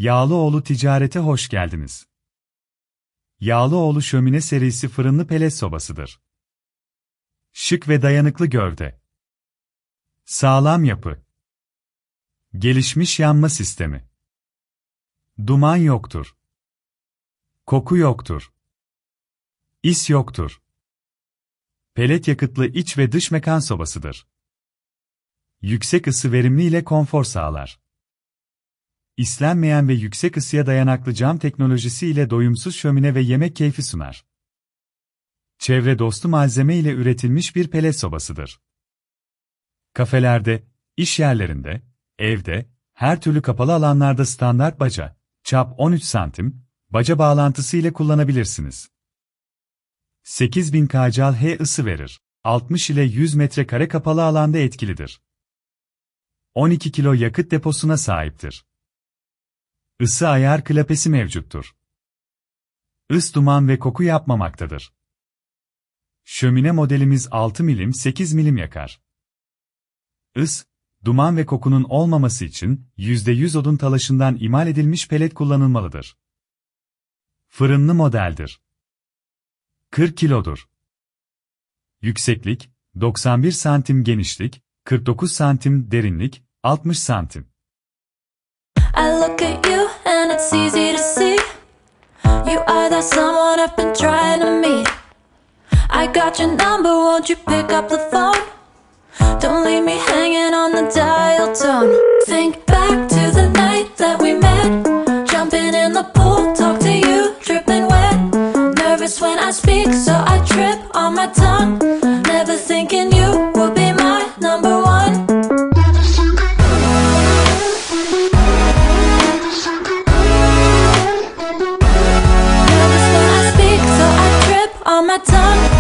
Yağlıoğlu Ticaret'e hoş geldiniz. Yağlıoğlu şömine serisi fırınlı pelet sobasıdır. Şık ve dayanıklı gövde. Sağlam yapı. Gelişmiş yanma sistemi. Duman yoktur. Koku yoktur. İs yoktur. Pelet yakıtlı iç ve dış mekan sobasıdır. Yüksek ısı verimli ile konfor sağlar. İslenmeyen ve yüksek ısıya dayanıklı cam teknolojisi ile doyumsuz şömine ve yemek keyfi sunar. Çevre dostu malzeme ile üretilmiş bir pelet sobasıdır. Kafelerde, iş yerlerinde, evde, her türlü kapalı alanlarda standart baca, çap 13 santim, baca bağlantısı ile kullanabilirsiniz. 8000 kcal ısı verir. 60 ile 100 metrekare kapalı alanda etkilidir. 12 kilo yakıt deposuna sahiptir. Isı ayar klepesi mevcuttur. Duman ve koku yapmamaktadır. Şömine modelimiz 6 milim 8 milim yakar. Duman ve kokunun olmaması için %100 odun talaşından imal edilmiş pelet kullanılmalıdır. Fırınlı modeldir. 40 kilodur. Yükseklik 91 santim, genişlik 49 santim, derinlik 60 santim. I look at you and it's easy to see. You are that someone I've been trying to meet. I got your number, won't you pick up the phone? Don't leave me hanging on the dial tone. Think back to the night that we met. Jumping in the pool, talk to you, dripping wet. Nervous when I speak, so I trip on my tongue. Never thinking you would be my number one. Nervous when I speak, so I trip on my tongue.